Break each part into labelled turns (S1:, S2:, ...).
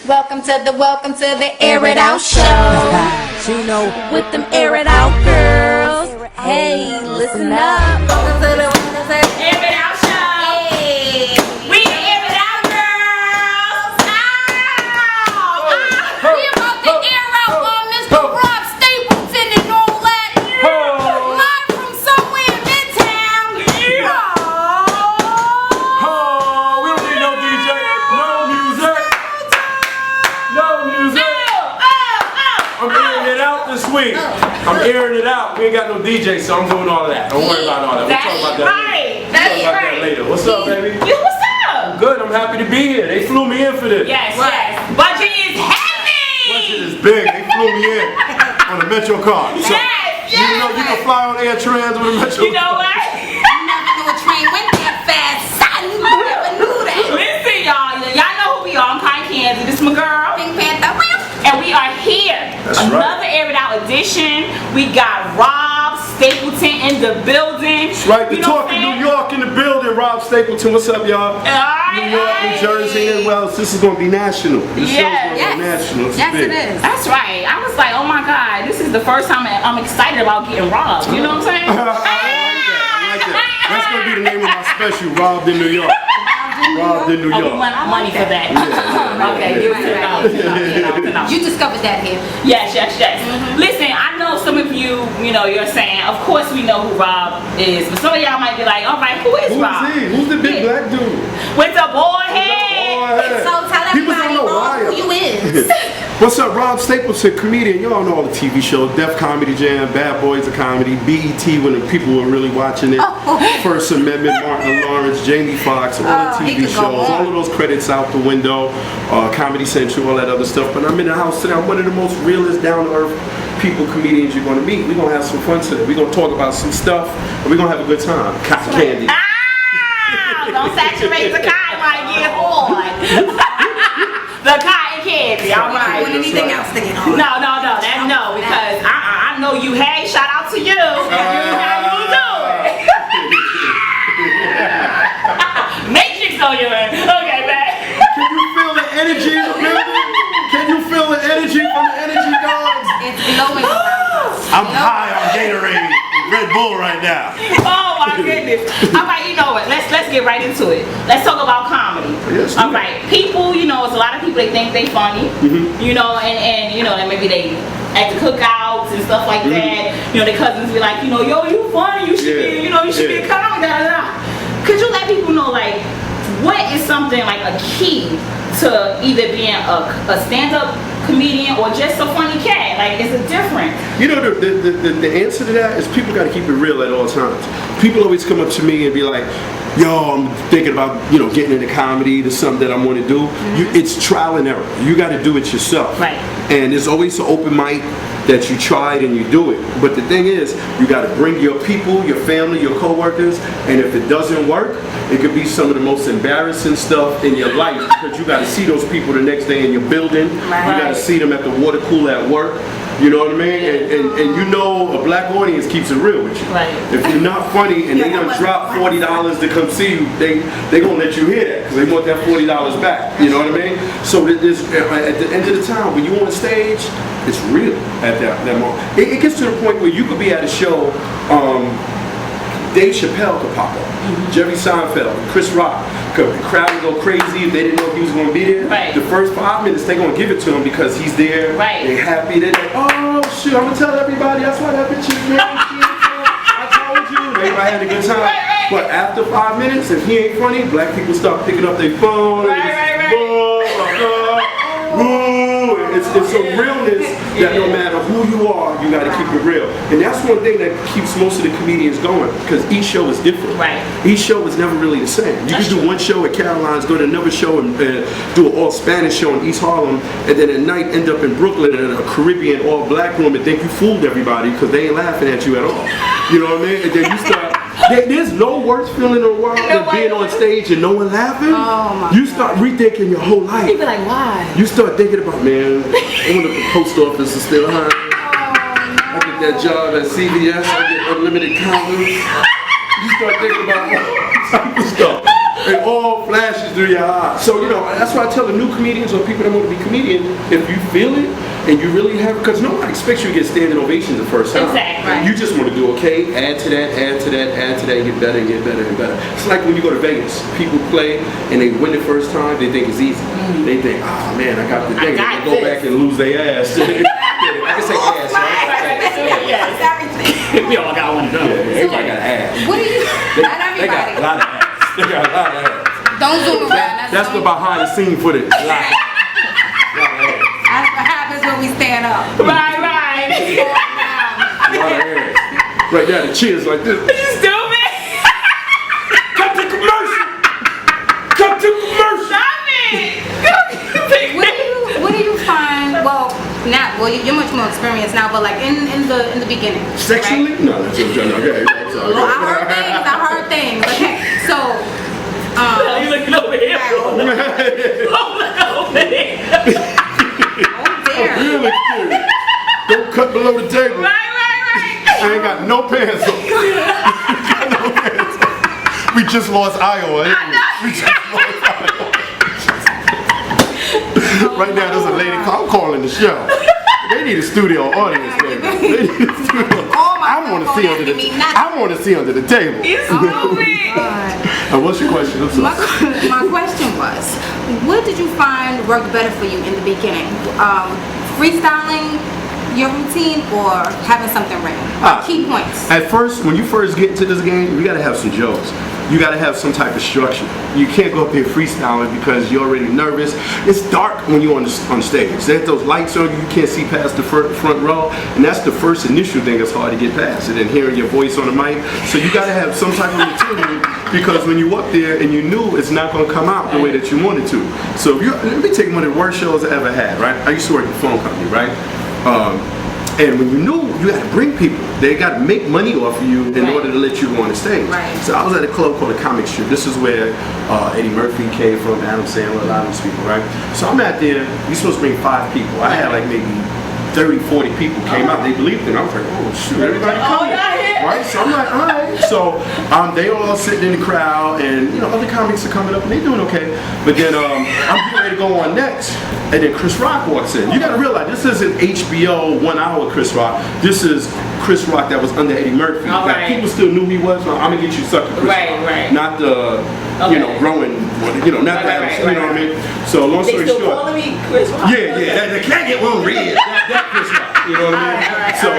S1: Welcome to the Airitoutout show.
S2: You know,
S1: With them Airitoutout girls. Hey, listen up. Welcome to the
S3: Airitoutout show.
S1: Hey.
S3: We the Airitoutout girls.
S1: We about to air out on Mr. Rob Stapleton and all that. Live from somewhere in Midtown.
S4: Oh, we don't need no DJ, no music, no music. I'm airing it out this week. I'm airing it out. We ain't got no DJ, so I'm doing all of that. Don't worry about all that. We'll talk about that later.
S3: That's
S4: Talk about
S3: right.
S4: that later. What's up, baby?
S3: You, what's up?
S4: Good. I'm happy to be here. They flew me in for this.
S3: Yes, yes. Budget is heavy.
S4: Budget is big. They flew me in on a Metro card. So,
S3: Yes,
S4: you know you can fly on Air Trans with a Metro.
S3: You know what?
S1: You never knew a train went that fast, son. You never knew that.
S3: Listen, y'all. Y'all know who we are. I'm Kind Candy. This is my girl.
S1: Pink Panther.
S3: And we are here.
S4: That's
S3: Another
S4: right.
S3: Airitoutout edition. We got Rob Stapleton in the building.
S4: That's right. The
S3: You know what
S4: talk in
S3: I'm
S4: New York in the building. Rob Stapleton. What's up, y'all? New York, New Jersey, and Wells. This is going to be national. This show's going to be national. It's
S1: Yes,
S4: big.
S1: it is.
S3: That's right. I was like, oh my God, this is the first time I'm excited about getting robbed. You know what I'm saying?
S4: I like that. That's going to be the name of my special, Robbed in New York. Robbed in New
S3: Oh, we
S4: York.
S3: want money for that. Okay, give it to the
S1: You discovered that here.
S3: Yes, yes, yes. Listen, I know some of you, you're saying, of course we know who Rob is, but some of y'all might be like, all right, who is
S4: Who
S3: Rob?
S4: is he? Who's the big black dude?
S3: With the boy head.
S1: So tell
S4: People
S1: everybody
S4: don't know why.
S1: who you is.
S4: What's up, Rob Stapleton, comedian. Y'all know all the TV shows, Def Comedy Jam, Bad Boys of Comedy, BET when the people were really watching it, First Amendment, Martin Lawrence, Jamie Foxx, all the
S1: he
S4: TV
S1: could go
S4: shows,
S1: on.
S4: all of those credits out the window, Comedy Central, all that other stuff. But I'm in the house today. I'm one of the most realist, down-to-earth people, comedians you're going to meet. We're going to have some fun today. We're going to talk about some stuff, and we're going to have a good time. Cotton candy.
S3: Don't saturate the cotton while you get bored. The cotton candy, all right.
S1: Want anything else to get on?
S3: No, that's no, because I know you. Hey, shout out to you. How you doing? Matrix on your end. Okay, man.
S4: Can you feel the energy in the building? Can you feel the energy from the energy dogs?
S1: It's blowing around.
S4: I'm high on Gatorade and Red Bull right now.
S3: Oh my goodness. All right, you know what? Let's get right into it. Let's talk about comedy.
S4: Yes,
S3: All right, people, it's a lot of people they think they funny, and maybe they at the cookouts and stuff like that. Their cousins be like, yo, you funny, you should be, you should be a comic. Da, da, da. Could you let people know what is something like a key to either being a stand-up comedian or just a funny cat? Is it different?
S4: The answer to that is people got to keep it real at all times. People always come up to me and be like, yo, I'm thinking about, getting into comedy. There's something that I want to do. It's trial and error. You got to do it yourself.
S3: Right.
S4: And there's always an open mic that you tried and you do it. But the thing is, you got to bring your people, your family, your coworkers, and if it doesn't work, it could be some of the most embarrassing stuff in your life because you got to see those people the next day in your building.
S3: Right.
S4: You got to see them at the water cooler at work. You know what I mean? And a black audience keeps it real with you.
S3: Right.
S4: If you're not funny and they gonna drop $40 to come see you, they gonna let you hear that because they want that $40 back. You know what I mean? So at the end of the time, when you on stage, it's real at that moment. It gets to the point where you could be at a show. Dave Chappelle could pop up, Jerry Seinfeld, Chris Rock. The crowd would go crazy if they didn't know he was going to be there.
S3: Right.
S4: The first 5 minutes, they're going to give it to him because he's there.
S3: Right.
S4: They're happy. They're like, oh, shoot, I'm going to tell everybody. That's why that bitch is there. I told you. Everybody had a good time.
S3: Right.
S4: But after 5 minutes, if he ain't funny, black people start picking up their phone.
S3: Right.
S4: It's a realness that no matter who you are, you got to keep it real. And that's one thing that keeps most of the comedians going because each show is different.
S3: Right.
S4: Each show is never really the same. You can do one show at Caroline's, go to another show and do an all Spanish show in East Harlem, and then at night end up in Brooklyn in a Caribbean all black room and think you fooled everybody because they ain't laughing at you at all. You know what I mean? And then you start. There's no worse feeling in the world than being on stage and no one laughing.
S1: Oh my
S4: you start rethinking your whole life.
S3: People be like, why?
S4: You start thinking about, man, I wonder if the post office is still hiring. I get that job at CVS, I get unlimited counters. You start thinking about all type of stuff. It all flashes through your eyes. So, you know, that's why I tell the new comedians or people that want to be comedian, if you feel it and you really have, because nobody expects you to get standing ovations the first time.
S3: Exactly.
S4: You just want to do okay, add to that, add to that, add to that, and get better and get better and better. It's like when you go to Vegas, people play and they win the first time, they think it's easy. They think, oh man, I got the thing. They go back and lose their ass. I can say ass, right?
S3: Yes. We all got one of those.
S4: Yeah, everybody got ass.
S1: What do you? Not
S4: They got
S1: everybody.
S4: a lot of ass. They got a lot of ass.
S1: Don't zoom around.
S4: That's the behind the scene footage. A lot of ass.
S1: That's what happens when we stand up.
S3: Right.
S4: A lot of ass. Right now, the cheers like this.
S3: You stupid.
S4: Come to commercial. Come to commercial.
S3: Stop it.
S1: What do you find? Well, you're much more experienced now, but like in the beginning.
S4: Sexually?
S1: Right?
S4: No, that's just okay. I'm sorry.
S1: Well, I heard things. Okay, so.
S3: You looking over here?
S1: Oh dear.
S4: Really serious. Don't cut below the table.
S3: Right.
S4: I ain't got no pants on. No pants on. We just lost Iowa. We just lost Iowa. Right now, there's a lady. I'm calling the show. They need a studio audience, baby. They need a studio. I want to see under the. I want to see under the table.
S3: It's stupid.
S4: What's your question? I'm sorry.
S1: My question was, what did you find worked better for you in the beginning? Freestyling your routine or having something written? Key points.
S4: At first, when you first get into this game, you gotta have some jokes. You gotta have some type of structure. You can't go up there freestyling because you're already nervous. It's dark when you're on stage. There's those lights on you can't see past the front row, and that's the first initial thing that's hard to get past. And then hearing your voice on the mic. So you gotta have some type of material because when you up there and you knew it's not gonna come out the way that you wanted to. So let me take one of the worst shows I ever had, right? I used to work at a phone company, right? And when you knew you had to bring people, they got to make money off of you in order to let you go on the stage.
S1: Right.
S4: So I was at a club called the Comic Strip. This is where Eddie Murphy came from, Adam Sandler, a lot of these people, right? So I'm at there, you're supposed to bring 5 people. I had like maybe 30, 40 people came out, they believed it. I was like, oh shoot, everybody coming. Right? So I'm like, all right. So they all sitting in the crowd and you know, other comics are coming up and they doing okay. But then I'm getting ready to go on next. And then Chris Rock walks in. You gotta realize this isn't HBO 1 hour Chris Rock. This is Chris Rock that was under Eddie Murphy. Like, people still knew he was. Well, I'm gonna get you sucker Chris Rock. Not the you know, growing, you know, not that, you know what I mean? So long story short. They still calling me Chris Rock? Yeah, they can't get one red. That Chris Rock, you know what I mean? So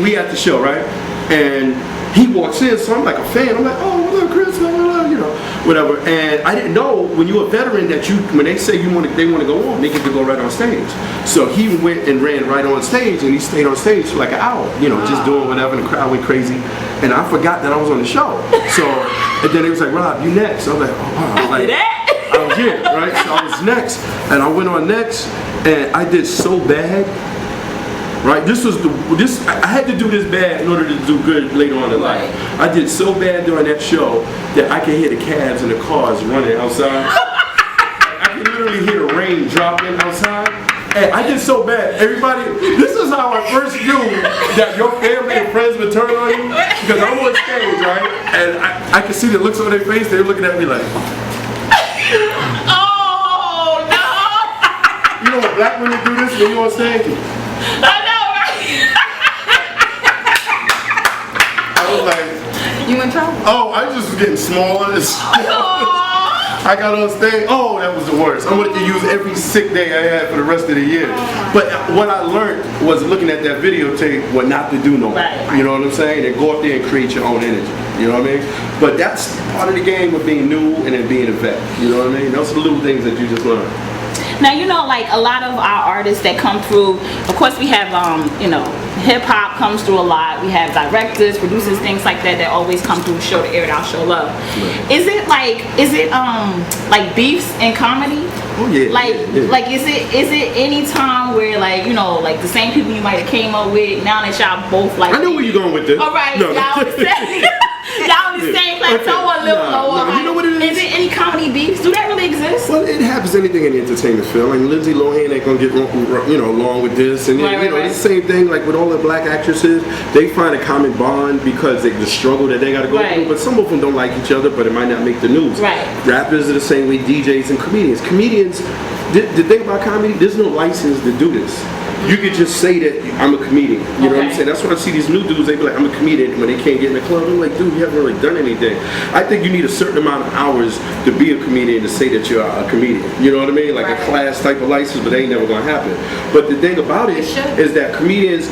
S4: we at the show, right? And he walks in, so I'm like a fan. I'm like, oh, what up, Chris? You know, whatever. And I didn't know when you're a veteran that when they say they want to go on, they get to go right on stage. So he went and ran right on stage, and he stayed on stage for like an hour, you know, just doing whatever. And the crowd went crazy, and I forgot that I was on the show. So and then he was like, Rob, you next. I was like, oh wow, like I was here, right? So I was next, and I went on next, and I did so bad. Right, I had to do this bad in order to do good later on in life. I did so bad during that show that I could hear the cabs and the cars running outside. I could literally hear the rain dropping outside. And I did so bad. Everybody, this is how I first knew that your family and friends would turn on you. Because I'm on stage, right? And I could see the looks on their face. They were looking at me like,
S3: oh no!
S4: You know when black women do this when you're on stage?
S3: I know, right?
S4: I was like,
S1: You in trouble?
S4: oh, I just was getting smaller and smaller. I got on stage, oh, that was the worst. I wanted to use every sick day I had for the rest of the year. But what I learned was looking at that videotape what not to do no more. You know what I'm saying? And go up there and create your own energy. You know what I mean? But that's part of the game of being new and then being a vet. You know what I mean? Those are the little things that you just learn.
S3: Now, you know, like a lot of our artists that come through, of course we have, you know, hip hop comes through a lot. We have directors, producers, things like that always come through show the Airitoutout show love. Right. Is it like beefs in comedy?
S4: Oh yeah.
S3: Like is it any time where like, you know, like the same people you might have came up with, now that y'all both like.
S4: I know where you're going with this.
S3: All right,
S4: no.
S3: y'all on the same plateau or a little lower?
S4: You know what it is?
S3: Is it any comedy beefs? Do that really exist?
S4: Well, it happens anything in the entertainment field. Like Lindsay Lohan ain't gonna get along with this, and it's the same thing. Like with all the black actresses, they find a common bond because the struggle that they got to go through. But some of them don't like each other, but it might not make the news. Rappers are the same way, DJs and comedians. Comedians, the thing about comedy, there's no license to do this. You could just say that I'm a comedian. You know what I'm saying? That's why I see these new dudes, they be like, I'm a comedian, when they can't get in the club. I'm like, dude, you haven't really done anything. I think you need a certain amount of hours to be a comedian to say that you're a comedian. You know what I mean? Like a class type of license, but they ain't never gonna happen. But the thing about it is that comedians,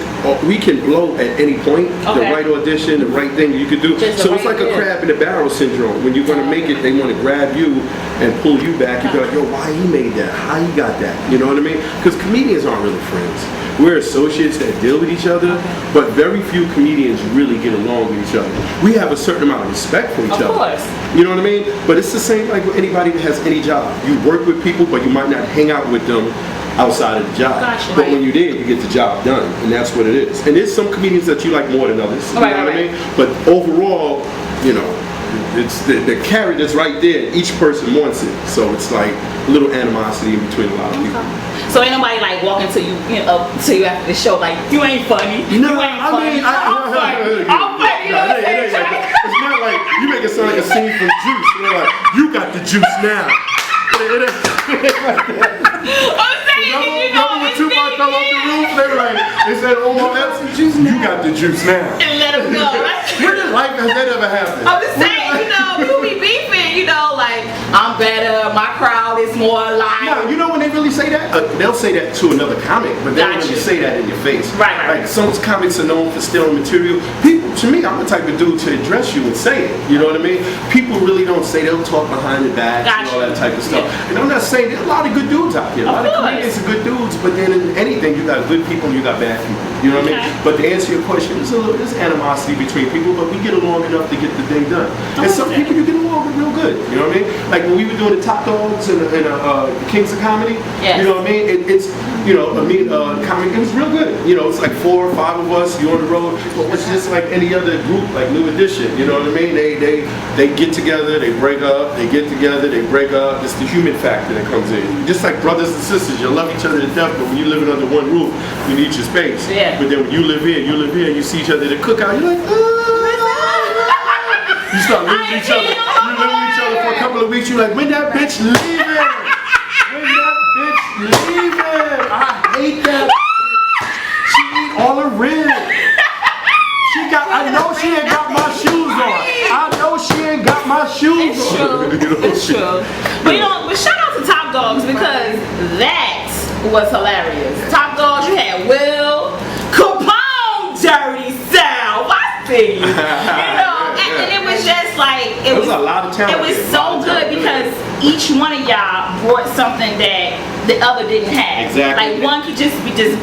S4: we can blow at any point. The right audition, the right thing you could do. So it's like a crab in the barrel syndrome. When you're gonna make it, they want to grab you and pull you back. You be like, yo, why he made that? How he got that? You know what I mean? Because comedians aren't really friends. We're associates that deal with each other, but very few comedians really get along with each other. We have a certain amount of respect for each other. Of course. You know what I mean? But it's the same like with anybody that has any job. You work with people, but you might not hang out with them outside of the job. But when you're there, you get the job done, and that's what it is. And there's some comedians that you like more than others. You know what I mean? But overall, it's the carrot that's right there. Each person wants it, so it's like a little animosity in between a lot of people.
S3: So ain't nobody like walking to you, to you after the show like, you ain't funny.
S4: No,
S3: you ain't funny. I'm funny.
S4: It's not like you make it sound like a scene from Juice. They're like, you got the juice now. It ain't like that.
S3: I'm saying,
S4: remember when Tupac fell off the roof? They said, oh my God, you got the juice now.
S3: And let him go.
S4: When in life has that ever happened?
S3: I'm just saying, people be beefing, like, I'm better, my crowd is more like.
S4: No, you know when they really say that? They'll say that to another comic, but they don't really say that in your face.
S3: Right.
S4: Like some comics are known for stealing material. People, to me, I'm the type of dude to address you and say it. You know what I mean? People really don't say, they'll talk behind your back and all that type of stuff. Yeah. And I'm not saying there's a lot of good dudes out here. A lot of comedians are good dudes, but then in anything, you got good people and you got bad people. You know what I mean? But to answer your question, there's animosity between people, but we get along enough to get the thing done. And some people you get along with real good. You know what I mean? Like when we were doing the Top Dogs and the Kings of Comedy, you know what I mean? It's comedy, it was real good. It's like 4 or 5 of us, you on the road, but it's just like any other group, like New Edition, you know what I mean? They get together, they break up, they get together, they break up. It's the human factor that comes in. Just like brothers and sisters, you love each other to death, but when you're living under one roof, you need your space. But then when you live here, and you see each other at the cookout, you're like, you start living with each other. You live with each other for a couple of weeks, you're like, when that bitch leaving? When that bitch leaving? I hate that. She eat all the ribs. I know she ain't got my shoes on. I know she ain't got my shoes on.
S3: It's true. But shout out to Top Dogs because that was hilarious. Top Dogs, you had Will, Capone, Dirty South. I see you. And it was just like it was a lot of talent. It was so good because each one of y'all brought something that the other didn't have. Like one could just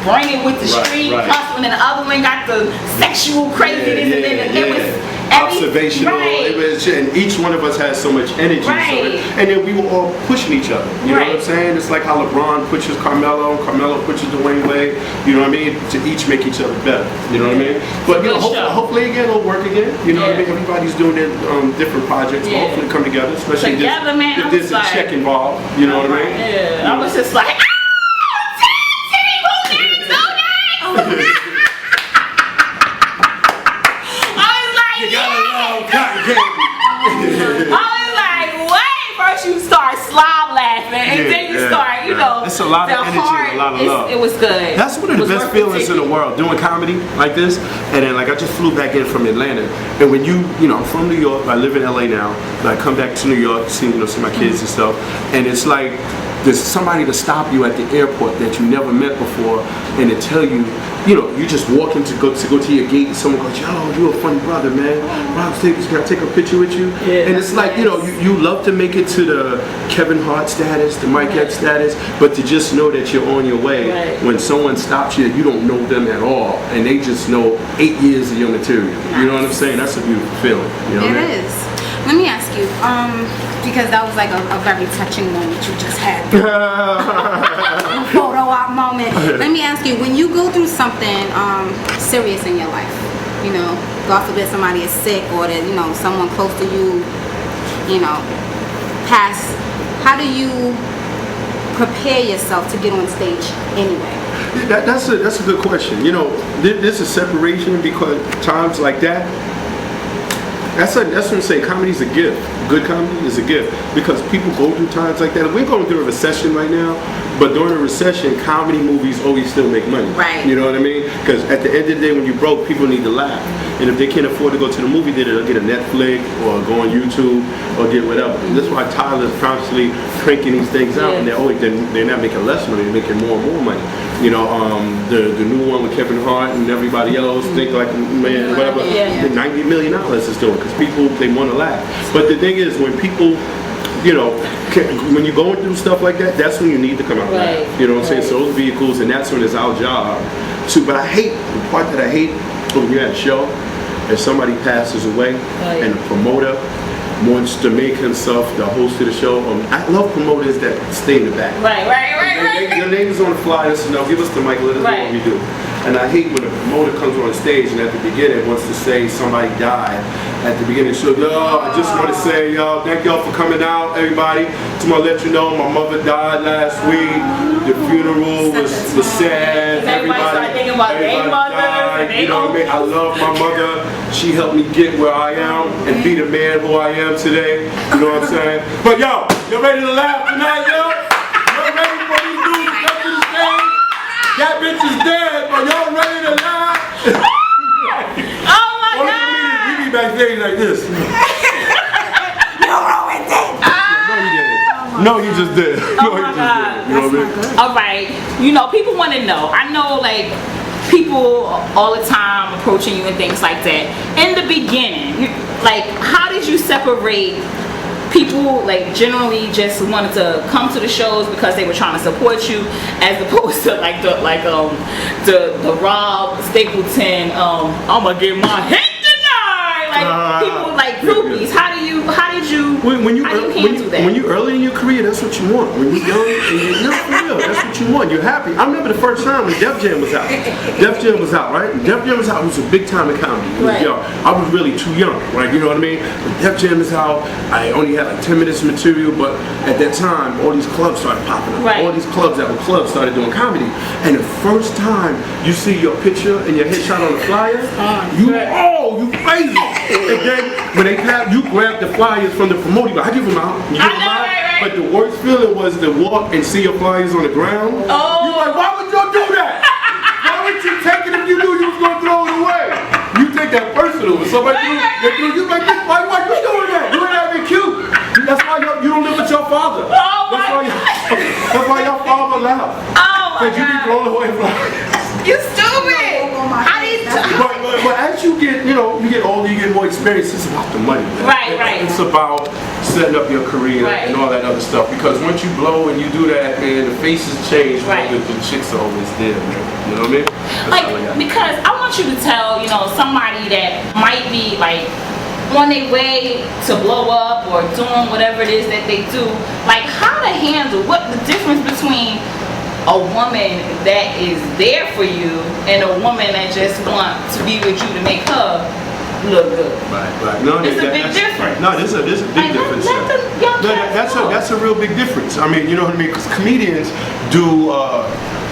S3: bring it with the street hustling, and the other one got the sexual craziness, and then it was
S4: observational. It was, and each one of us has so much energy. And then we were all pushing each other. You know what I'm saying? It's like how LeBron pushes Carmelo pushes Dwayne Wade. You know what I mean? To each make each other better. You know what I mean? But hopefully again it'll work again. You know what I mean? Everybody's doing their different projects. Hopefully come together, especially if there's a check involved. You know what I mean?
S3: Yeah. I was just like, first you start slob laughing, and then you start,
S4: it's a lot of energy and a lot of love.
S3: It was good.
S4: That's one of the best feelings in the world, doing comedy like this. And then, like, I just flew back in from Atlanta. And when I'm from New York, I live in LA now. I come back to New York, see my kids and stuff. And it's like, there's somebody to stop you at the airport that you never met before, and to tell you, you just walk in to go to your gate, and someone goes, yo, you a funny brother, man. Rob Stapleton, can I take a picture with you? And it's like, you love to make it to the Kevin Hart status, the Mike Epps status, but to just know that you're on your way. When someone stops you, you don't know them at all, and they just know 8 years of your material. You know what I'm saying? That's a beautiful feeling.
S1: It is. Let me ask you, because that was like a very touching moment you just had. A photo op moment. Let me ask you, when you go through something serious in your life, God forbid somebody is sick or that, you know, someone close to you, you know, pass, how do you prepare yourself to get on stage anyway?
S4: That's a good question. You know, there's a separation because times like that. That's what I'm saying. Comedy's a gift. Good comedy is a gift because people go through times like that. We're going through a recession right now, but during a recession, comedy movies always still make money.
S1: Right.
S4: You know what I mean? Because at the end of the day, when you're broke, people need to laugh. And if they can't afford to go to the movie theater, they'll get a Netflix or go on YouTube or get whatever. That's why Tyler's constantly cranking these things out, and they're not making less money, they're making more and more money. You know, the new one with Kevin Hart and everybody else, Think Like a Man, whatever, $90 million is doing because people, they want to laugh. But the thing is, when people, you know, when you're going through stuff like that, that's when you need to come out and laugh. You know what I'm saying? So those vehicles, and that's when it's our job to, but I hate, the part that I hate when you're at a show, if somebody passes away and the promoter wants to make himself the host of the show. I love promoters that stay in the back.
S3: Right.
S4: Your name is on the flyer, so now give us the mic, let us know what we do. And I hate when a promoter comes on the stage and at the beginning wants to say somebody died. At the beginning, so I just want to say, thank y'all for coming out, everybody. Just want to let you know my mother died last week. The funeral was sad.
S3: Everybody started thinking about their mother.
S4: You know what I mean? I love my mother. She helped me get where I am and be the man who I am today. You know what I'm saying? But yo, you ready to laugh tonight, yo? You ready for these dudes to come to the stage? That bitch is dead, but y'all ready to laugh?
S3: Oh my God!
S4: We be backstage like this.
S1: You ruined it!
S4: No, you didn't. No, you just did.
S3: Oh my God.
S4: You know what I mean?
S3: All right. You know, people want to know. I know, like, people all the time approaching you and things like that. In the beginning, like, how did you separate people, like, generally just wanted to come to the shows because they were trying to support you, as opposed to the Rob Stapleton, I'm gonna get my hit tonight, like people like groupies. How did you handle that?
S4: When you're early in your career, that's what you want. When you're young and you're not for real, that's what you want. You're happy. I remember the first time when Def Jam was out. Def Jam was out, right? When Def Jam was out, it was a big time in comedy. I was really too young, right? You know what I mean? When Def Jam is out, I only had like 10 minutes of material, but at that time, all these clubs started popping up. All these clubs that were clubs started doing comedy. And the first time you see your picture and your headshot on the flyer, you crazy. And then when they pass, you grab the flyers from the promoter, I give them out. You give them out. But the worst feeling was to walk and see your flyers on the ground. You're like, why would y'all do that? Why would you take it if you knew you was going to throw it away? You take that personal. When somebody threw you like this, why you doing that? You ain't having cute. That's why you don't live with your father. That's why your father left. Because you be throwing away flyers.
S3: You stupid!
S4: But as you get, you get older, you get more experience. It's about the money.
S3: Right.
S4: It's about setting up your career and all that other stuff. Because once you blow and you do that, man, the faces change. The chicks are always there, man. You know what I mean?
S3: Because I want you to tell, somebody that might be like on their way to blow up or doing whatever it is that they do, like how to handle what the difference between a woman that is there for you and a woman that just wants to be with you to make her look good. Right.
S4: No,
S3: it's a big difference.
S4: No, there's a big difference. That's a real big difference. I mean, you know what I mean? Because comedians do.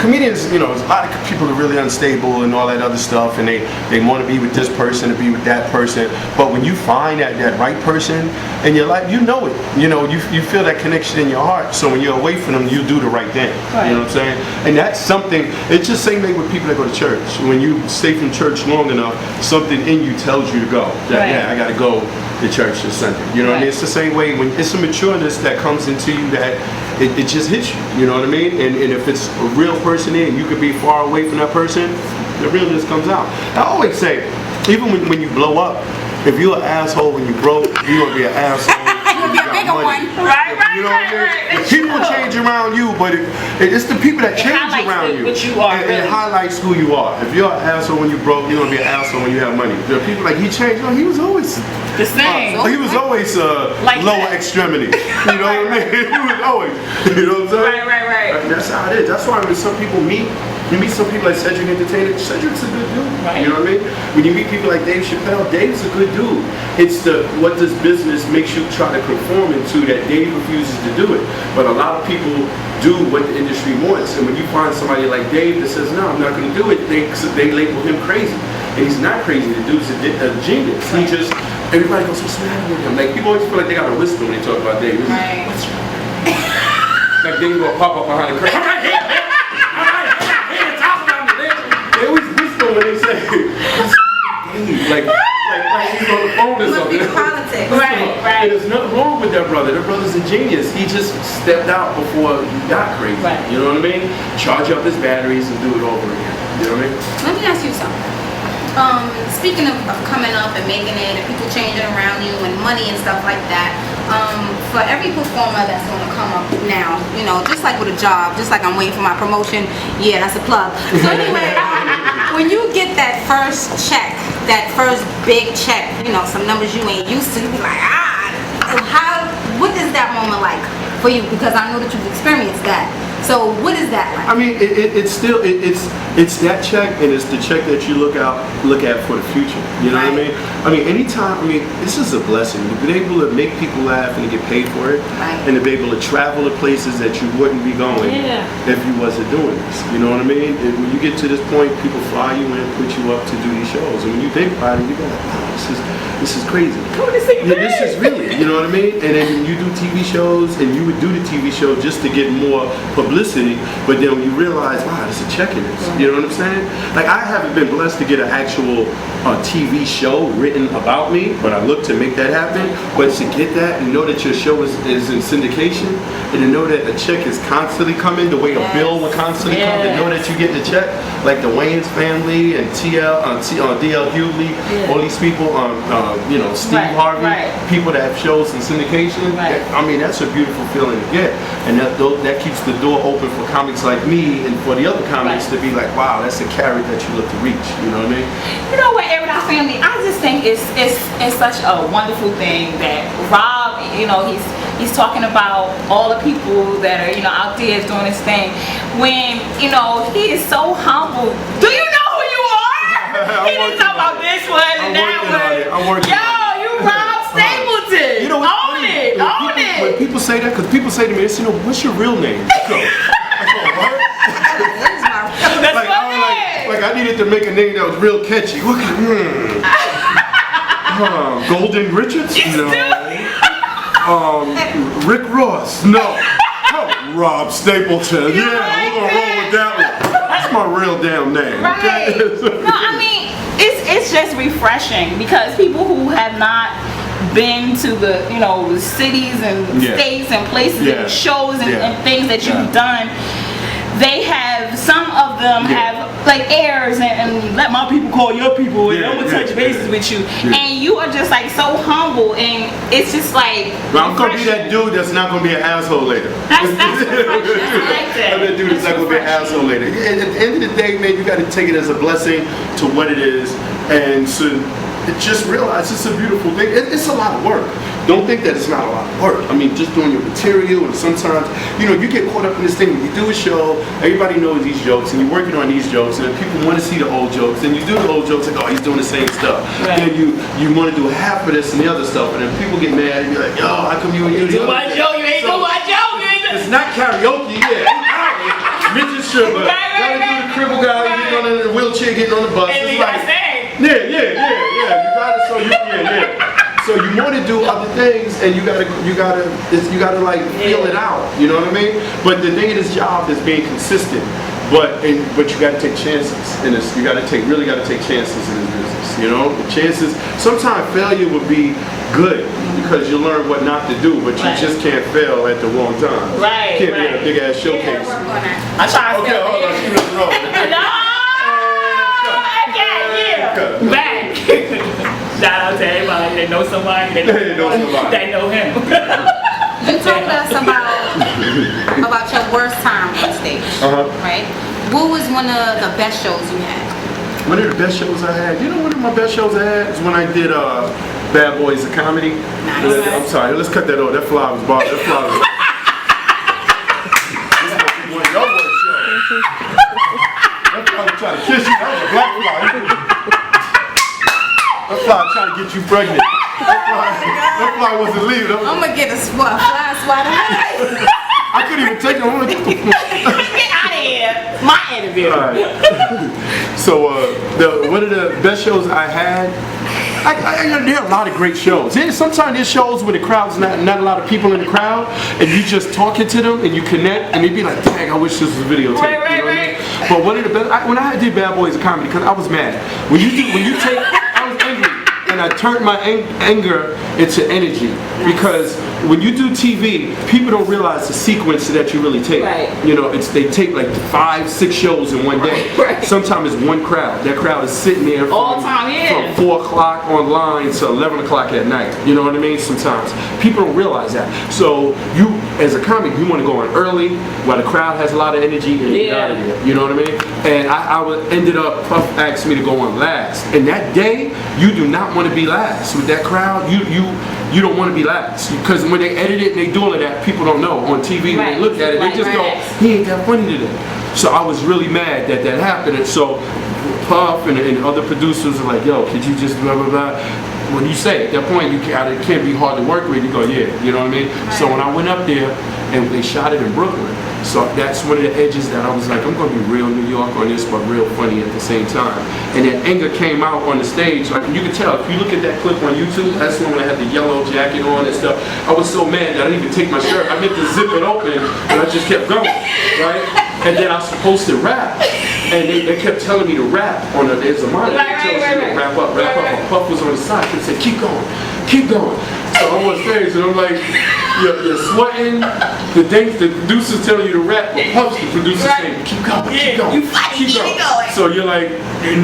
S4: Comedians, there's a lot of people are really unstable and all that other stuff, and they want to be with this person, to be with that person. But when you find that right person in your life, you know it. You feel that connection in your heart. So when you're away from them, you do the right thing. You know what I'm saying? And that's something. It's just same way with people that go to church. When you stay from church long enough, something in you tells you to go. That I got to go to church this Sunday. You know what I mean? It's the same way when it's a matureness that comes into you that it just hits you. You know what I mean? And if it's a real person in, you could be far away from that person, the realness comes out. I always say, even when you blow up, if you're an asshole when you broke, you're gonna be an asshole when you got money.
S3: Right.
S4: You know what I mean? People change around you, but it's the people that change around you.
S3: What you are,
S4: and
S3: really.
S4: it highlights who you are. If you're an asshole when you're broke, you're gonna be an asshole when you have money. There are people like he changed. No, he was always
S3: the same.
S4: he was always
S3: like
S4: lower
S3: that.
S4: extremity. You know what I mean? He was always. You know what I'm saying?
S3: Right.
S4: I mean, that's how it is. That's why when some people meet. You meet some people like Cedric Entertainer. Cedric's a good dude.
S3: Right.
S4: You know what I mean? When you meet people like Dave Chappelle, Dave's a good dude. It's the what this business makes you try to conform into that Dave refuses to do it. But a lot of people do what the industry wants. And when you find somebody like Dave that says, no, I'm not going to do it, they label him crazy. And he's not crazy. The dude's a genius. He just, everybody goes, what's the matter with him? Like, people always feel like they got a whisper when they talk about Dave.
S3: Right.
S4: What's wrong? Like, Dave will pop up behind the crowd. They always whisper when they say, like he's on the phone or something.
S1: Politics.
S3: Right.
S4: And there's nothing wrong with that brother. That brother's a genius. He just stepped out before he got crazy.
S3: Right.
S4: You know what I mean? Charge up his batteries and do it over again. You know what I mean?
S1: Let me ask you something. Speaking of coming up and making it and people changing around you and money and stuff like that, for every performer that's going to come up now, you know, just like with a job, just like I'm waiting for my promotion, yeah, that's a plug. So anyway, when you get that first check, that first big check, you know, some numbers you ain't used to, you be like, what is that moment like for you? Because I know that you've experienced that. So what is that like?
S4: I mean, it's still it's that check, and it's the check that you look at for the future. You know what I mean? I mean, anytime. I mean, this is a blessing to be able to make people laugh and to get paid for it, and to be able to travel to places that you wouldn't be going if you wasn't doing this. You know what I mean? And when you get to this point, people fly you in, put you up to do these shows, and when you think about it, you go like, wow, this is crazy. This is really, you know what I mean? And then you do TV shows, and you would do the TV show just to get more publicity, but then when you realize, wow, there's a check in this. You know what I'm saying? Like, I haven't been blessed to get an actual TV show written about me, but I look to make that happen. But to get that and know that your show is in syndication, and to know that a check is constantly coming, the way a bill will constantly come, to know that you get the check, like the Wayans family and DL Hughley, all these people, you know, Steve Harvey, people that have shows in syndication. I mean, that's a beautiful feeling to get, and that keeps the door open for comics like me and for the other comics to be like, wow, that's a carrot that you look to reach. You know what I mean?
S3: You know what, Airitoutout family, I just think it's such a wonderful thing that Rob, you know, he's talking about all the people that are, you know, out there doing this thing. When, you know, he is so humble. Do you know who you are? He didn't talk about this one and that one.
S4: I'm working on it.
S3: You Rob Stapleton.
S4: You know what's
S3: own
S4: funny?
S3: it.
S4: When people say that, because people say to me, you know, what's your real name? Like I needed to make a name that was real catchy. Golden Richards? No. Rick Ross? No. Rob Stapleton. Yeah, we're gonna roll with that one. That's my real damn name.
S3: Right. No, I mean, it's just refreshing because people who have not been to the, you know, cities and states and places and shows and things that you've done, they have, some of them have like airs and let my people call your people and I'm gonna touch bases with you, and you are just like so humble, and it's just like,
S4: I'm gonna be that dude that's not gonna be an asshole later.
S3: That's refreshing. I like that.
S4: I'm that dude that's not gonna be an asshole later. And at the end of the day, man, you gotta take it as a blessing to what it is, and so just realize it's a beautiful thing. It's a lot of work. Don't think that it's not a lot of work. I mean, just doing your material, and sometimes, you know, you get caught up in this thing when you do a show, everybody knows these jokes, and you're working on these jokes, and people want to see the old jokes, and you do the old jokes, like, oh, he's doing the same stuff. Then you want to do half of this and the other stuff, and then people get mad and be like, yo, how come you ain't
S3: do my joke? You ain't do my joke.
S4: It's not karaoke, Midget Sugar. Gotta do the cripple guy getting on the wheelchair, getting on the bus.
S3: And
S4: it's
S3: you
S4: like,
S3: gotta sing.
S4: You gotta, so you want to do other things, and you gotta like feel it out. You know what I mean? But the thing of this job is being consistent. But you gotta take chances in this. You really gotta take chances in this business. You know, the chances. Sometimes failure would be good because you learn what not to do, but you just can't fail at the wrong time.
S3: Right.
S4: You can't be at a big ass showcase.
S3: I'm trying to
S4: Okay, hold on. She was wrong.
S3: No. Back. Shout out to everybody that knows somebody that know him.
S1: You told us about your worst time on stage, right? What was one of the best shows you had?
S4: One of the best shows I had, you know, one of my best shows I had is when I did Bad Boys of Comedy.
S1: Nice.
S4: I'm sorry, let's cut that off. That fly was bothered. That fly was. This must be one of your worst shows. That fly was trying to kiss you. That was a black fly. That fly trying to get you pregnant. That fly wasn't leaving.
S1: I'm gonna get a fly swatter.
S4: I couldn't even take them.
S3: Get out of here. My interview.
S4: All right. So one of the best shows I had, there are a lot of great shows. Sometimes there's shows where the crowd's not a lot of people in the crowd, and you just talking to them and you connect, and they be like, dang, I wish this was a videotape.
S3: Right.
S4: You know what I mean? But one of the best, when I did Bad Boys of Comedy, because I was mad. I was angry. And I turned my anger into energy, because when you do TV, people don't realize the sequence that you really take.
S3: Right.
S4: You know, they take like 5-6 shows in one day.
S3: Right.
S4: Sometimes it's one crowd. That crowd is sitting there from 4 o'clock online to 11 o'clock at night. You know what I mean? Sometimes people don't realize that. So you, as a comic, you want to go on early while the crowd has a lot of energy and get out of there. You know what I mean? And I ended up, Puff asked me to go on last. And that day, you do not want to be last with that crowd. You don't want to be last, because when they edit it and they do all of that, people don't know on TV. When they look at it, they just go, he ain't that funny today. So I was really mad that happened. And so Puff and other producers are like, yo, could you just blah blah blah. When you say at that point, it can't be hard to work with. You go, yeah, you know what I mean. So when I went up there and they shot it in Brooklyn, so that's one of the edges that I was like, I'm gonna be real New York on this, but real funny at the same time. And that anger came out on the stage. Like, you can tell if you look at that clip on YouTube. That's when I had the yellow jacket on and stuff. I was so mad that I didn't even take my shirt. I meant to zip it open, and I just kept going, right? And then I was supposed to rap, and they kept telling me to rap on there's a monitor that tells you to rap up. And Puff was on the side. He said, keep going. So I'm on stage, and I'm like, you're sweating. The producers telling you to rap, but Puff's the producer saying, keep going. Keep going. So you're like,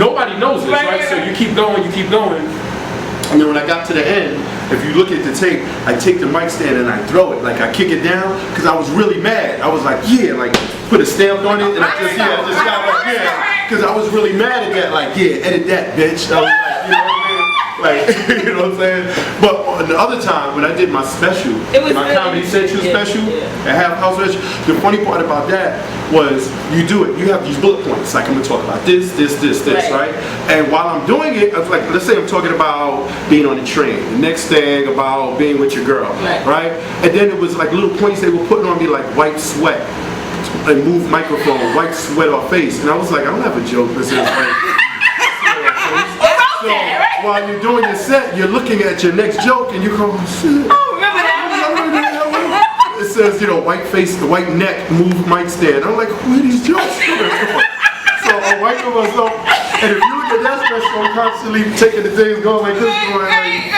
S4: nobody knows this, right? So you keep going. And then when I got to the end, if you look at the tape, I take the mic stand and I throw it, like I kick it down, because I was really mad. I was like, like put a stamp on it, and I just got like, because I was really mad at that, like, edit that, bitch. I was like, you know what I mean? Like, you know what I'm saying? But on the other time, when I did my special, my Comedy Central special, a half house special, the funny part about that was you do it, you have these bullet points, like I'm gonna talk about this, right? And while I'm doing it, I was like, let's say I'm talking about being on the train, the next thing about being with your girl, right? And then it was like little points they were putting on me, like wipe sweat, and move microphone, wipe sweat off face. And I was like, I don't have a joke, this is like, so while you're doing your set, you're looking at your next joke and you go, oh, shit.
S3: Oh, remember that?
S4: It says, white face, the white neck, move mic stand. I'm like, who are these jokes? So I'm wiping myself, and if you look at that special, I'm constantly taking the things going like this, going like,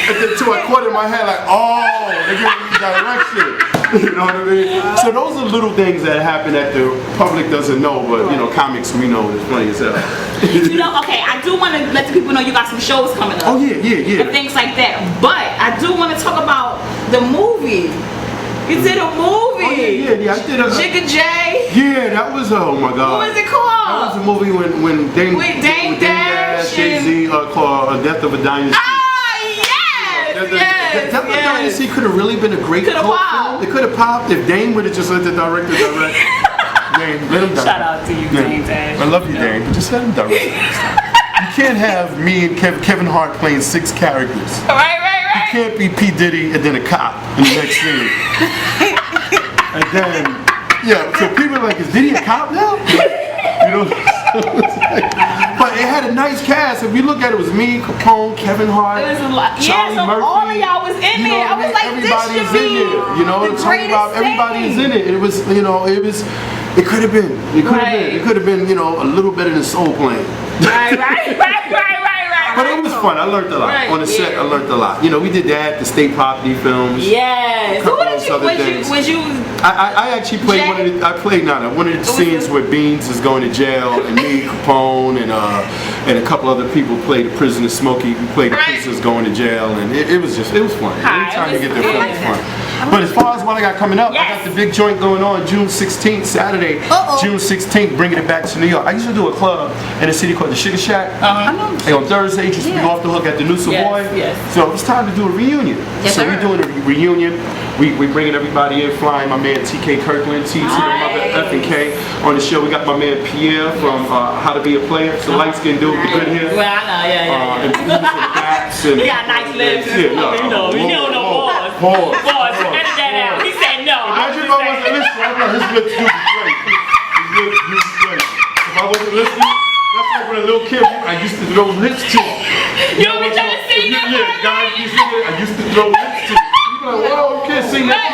S4: and then to I caught in my head like, oh, they're giving me direction. You know what I mean? So those are little things that happen that the public doesn't know, but comics we know is funny as hell.
S3: Okay, I do want to let the people know you got some shows coming up.
S4: Oh yeah.
S3: And things like that. But I do want to talk about the movie. You did a movie.
S4: Oh yeah, I did a
S3: Jigga J.
S4: Yeah, that was oh my god.
S3: What was it called?
S4: That was a movie when Dame Dash, Jay-Z called Death of a Dynasty. Death of a Dynasty could have really been a great cult film. It could have popped if Dame would have just let the director direct. Dame, let him direct.
S3: Shout out to you, Dame Dash.
S4: I love you, Dame, but just let him direct. You can't have me and Kevin Hart playing 6 characters.
S3: Right.
S4: You can't be P. Diddy and then a cop in the next scene. And then, so people are like, is Diddy a cop now? But it had a nice cast. If you look at it, it was me, Capone, Kevin Hart, Charlie Murphy.
S3: All of y'all was in there. I was like,
S4: everybody's
S3: this should be
S4: in there.
S3: the greatest
S4: everybody's in it. It was, it could have been. It could have been, a little better than Soul Plane.
S3: Right.
S4: But it was fun. I learned a lot.
S3: Right,
S4: On the set, I learned a lot. You know, we did that, the state property films.
S3: Yes.
S4: Couple of other things. I actually played one of the scenes where Beans is going to jail, and me, Capone, and a couple other people played the prisoner Smokey. We played the prisoners going to jail, and it was fun. Anytime you get there, it was fun. But as far as what I got coming up, I got the big joint going on June 16th, Saturday. June 16th, bringing it back to New York. I used to do a club in a city called the Sugar Shack. And on Thursday, just be off the hook at the New Savoy. So it's time to do a reunion. So we're doing a reunion. We bringing everybody in, flying my man TK Kirkland, T to the mother F and K on the show. We got my man Pierre from How to Be a Player. So light skin dude with good hair.
S3: Well, I know,
S4: And bats and
S3: he got nice lips. You know, pause. Edit that out. He said no.
S4: Imagine if I wasn't listening. I'm like, his lips do be great. His lips do be great. If I wasn't listening, that's like when a little kid, I used to throw lips to him.
S3: You know what I'm saying?
S4: Yeah, guys, I used to throw lips to him. You're like, whoa, you can't sing that.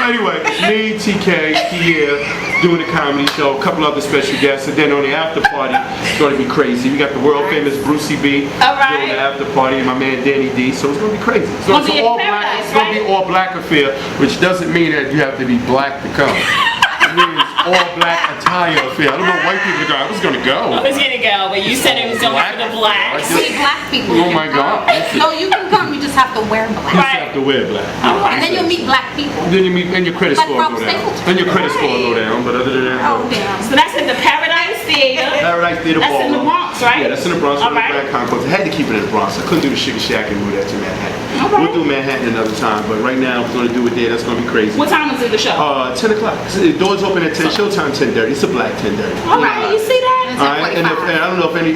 S4: Anyway, me, TK, Pierre, doing a comedy show, a couple other special guests, and then on the after party, it's going to be crazy. We got the world famous Brucey B doing the after party, and my man Danny D, so it's going to be crazy. So it's all black. It's going to be all black affair, which doesn't mean that you have to be black to come. It means all black attire affair. I don't know white people go. I was going to go.
S3: I was going to go, but you said it was going for the black.
S1: See, black people.
S4: Oh my God.
S1: No, you can come. You just have to wear black.
S4: You just have to wear black.
S1: And then you'll meet black people.
S4: Then you meet, and your credit score
S1: Like
S4: go down.
S1: Stapleton.
S4: Then your credit score go down. But other than that,
S1: Oh, damn.
S3: So that's in the Paradise Theater.
S4: Paradise Theater
S3: That's in the Bronx, right?
S4: Yeah, that's in the Bronx.
S3: All right.
S4: Grand Concourse. I had to keep it in the Bronx. I couldn't do the Sugar Shack and move that to Manhattan.
S3: Okay.
S4: We'll do Manhattan another time, but right now we're going to do it there. That's going to be crazy.
S3: What time is it, the show?
S4: 10 o'clock. The doors open at 10. Showtime 10:30. It's a black 10:30.
S3: All right, you see that?
S4: All right, and I don't know if any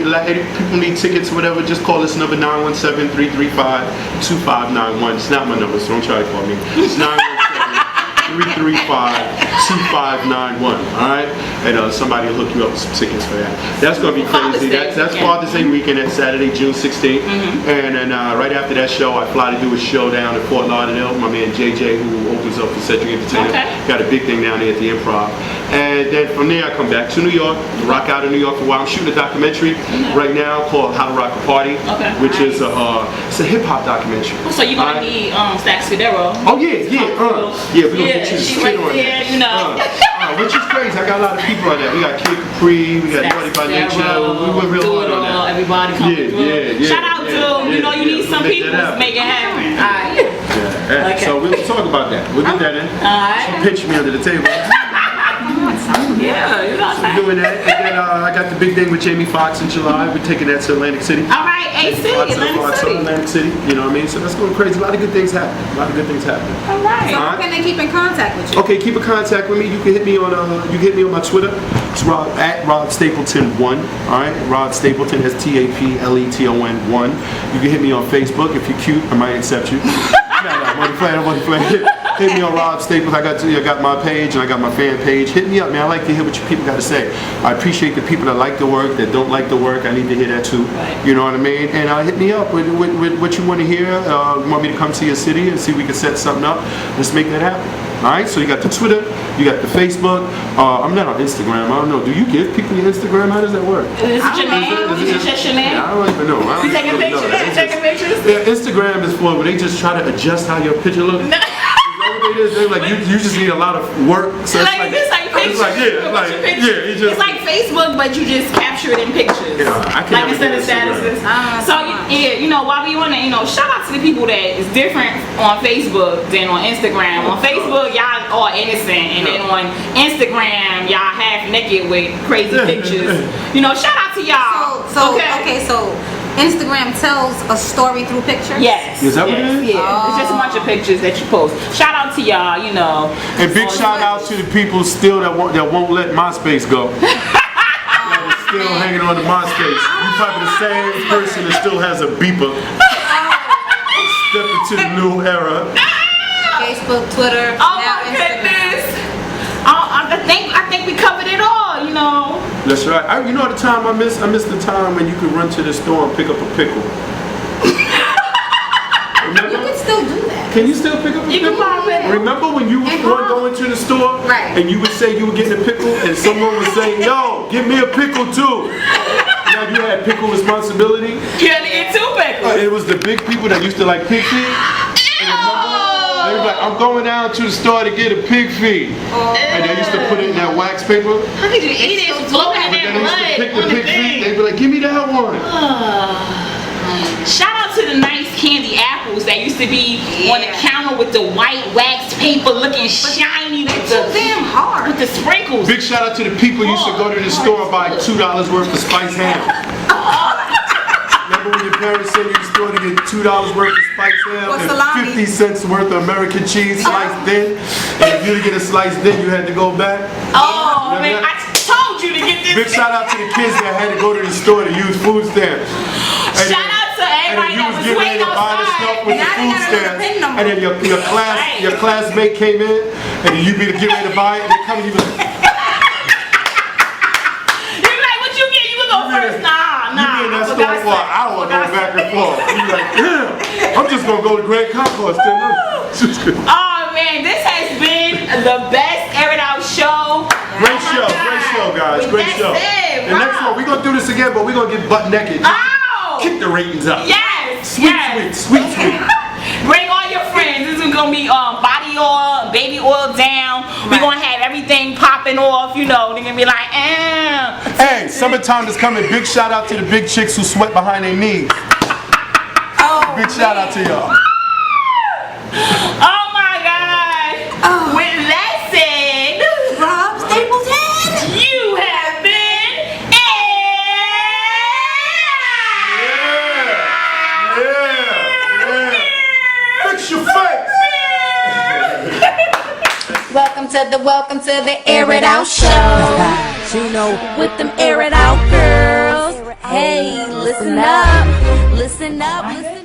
S4: people need tickets or whatever, just call this number 917-335-2591. It's not my number, so don't try to call me. It's 917-335-2591. All right, and somebody will hook you up with some tickets for that. That's gonna be crazy. That's Father's Day weekend. That's Saturday, June 16th. And then right after that show, I fly to do a show down in Fort Lauderdale. My man JJ, who opens up for Cedric Entertainment, got a big thing down there at the Improv. And then from there, I come back to New York, rock out in New York for a while. I'm shooting a documentary right now called How to Rock a Party, which is it's a hip hop documentary.
S3: So you're gonna need Stacks Federo.
S4: Oh yeah, we're gonna get you
S3: she
S4: the
S3: right
S4: on
S3: there,
S4: that.
S3: you know.
S4: Which is crazy. I got a lot of people on that. We got Kid Capri, we got Naughty by Nature. We went real hard on that.
S3: Everybody coming through. Shout out to you need some people to make it happen. Alright.
S4: So we'll talk about that. We'll get that in. She pinched me under the table.
S3: Yeah, you know what I'm
S4: saying. Doing that, and then I got the big thing with Jamie Foxx in July. We're taking that to Atlantic City.
S3: All right,
S4: Atlantic City. You know what I mean? So that's going crazy. A lot of good things happening.
S3: All right.
S1: So how can they keep in contact with you?
S4: Okay, keep in contact with me. You can hit me on my Twitter. It's at Rod Stapleton 1. All right, Rod Stapleton, STAPLETON 1. You can hit me on Facebook. If you're cute, I might accept you. I'm only playing. Hit me on Rod Staples. I got my page and I got my fan page. Hit me up, man. I like to hear what you people got to say. I appreciate the people that like the work, that don't like the work. I need to hear that too. You know what I mean? And hit me up with what you want to hear. You want me to come to your city and see if we can set something up? Let's make that happen. All right. So you got the Twitter, you got the Facebook. I'm not on Instagram. I don't know. Do you give people your Instagram? How does that work?
S3: Is it your name? Is it just your name?
S4: I don't even know.
S3: You taking pictures? Taking pictures?
S4: Yeah, Instagram is for when they just try to adjust how your picture looks. They're like you just need a lot of work. So it's like
S3: it's like Facebook, but you just capture it in pictures.
S4: Yeah, I can
S3: instead of statuses. So while we want to, shout out to the people that is different on Facebook than on Instagram. On Facebook, y'all are innocent, and then on Instagram, y'all half naked with crazy pictures. Shout out to y'all.
S1: So Instagram tells a story through pictures?
S3: Yes.
S4: Is that what it is?
S3: Yeah. It's just a bunch of pictures that you post. Shout out to y'all,
S4: And big shout out to the people still that won't let MySpace go. Still hanging on to MySpace. You probably the same person that still has a beeper. Step into the new era.
S1: Facebook, Twitter,
S3: now Instagram. Goodness. I think we covered it all,
S4: That's right. At the time I miss the time when you could run to the store and pick up a pickle.
S1: You can still do that.
S4: Can you still pick up a pickle? Remember when you were going to the store and you would say you were getting a pickle and someone would say, yo, give me a pickle too. Now how you had pickle responsibility?
S3: You had to get 2 pickles.
S4: It was the big people that used to like pig feet. They were like, I'm going down to the store to get a pig feet. And they used to put it in that wax paper.
S3: How could you eat it? It's blowing in
S4: But
S3: that
S4: then they used to pick the
S3: blood on the
S4: pig feet.
S3: thing.
S4: They'd be like, give me that one.
S3: Shout out to the nice candy apples that used to be on the counter with the white wax paper looking shiny with the
S1: damn hard.
S3: with the sprinkles.
S4: Big shout out to the people who used to go to the store and buy $2 worth of spiced ham. Remember when your parents sent you to the store to get $2 worth of spiced ham
S1: Or
S4: and
S1: salami.
S4: 50 cents worth of American cheese sliced thin? And if you didn't get a slice thin, you had to go back.
S3: Oh
S4: Remember
S3: man,
S4: that?
S3: I told you to get this.
S4: Big shout out to the kids that had to go to the store to use food stamps. And
S3: Shout out to everybody
S4: you
S3: that
S4: was
S3: was
S4: getting ready
S3: waiting
S4: to buy the stuff
S3: outside.
S4: with the
S1: Now they
S4: food
S1: gotta go to
S4: stamps,
S1: the pin number.
S4: and then your classmate came in, and then you be getting ready to buy it, and they come and you be like,
S3: You be like, what you get? You would go first. Nah.
S4: you be in that store for an hour going back and forth. You be like, damn, I'm just gonna go to Grand Concourse.
S3: Oh man, this has been the best Airitoutout show.
S4: Great show, guys, great show.
S3: It,
S4: The next one, we're gonna do this again, but we're gonna get butt naked.
S3: Oh!
S4: Kick the ratings up.
S3: Yes!
S4: Sweet.
S3: Bring all your friends. This is gonna be body oil, baby oil down. We're gonna have everything popping off, you know. They're gonna be like,
S4: Hey, summertime is coming. Big shout out to the big chicks who sweat behind their knees. Big shout out to y'all.
S3: oh my God. With that said,
S1: Rob Stapleton.
S3: you have been
S4: Fix your face.
S2: Welcome to the Airitoutout show. You know, with them Airitoutout girls. Hey, listen up, listen up, listen up.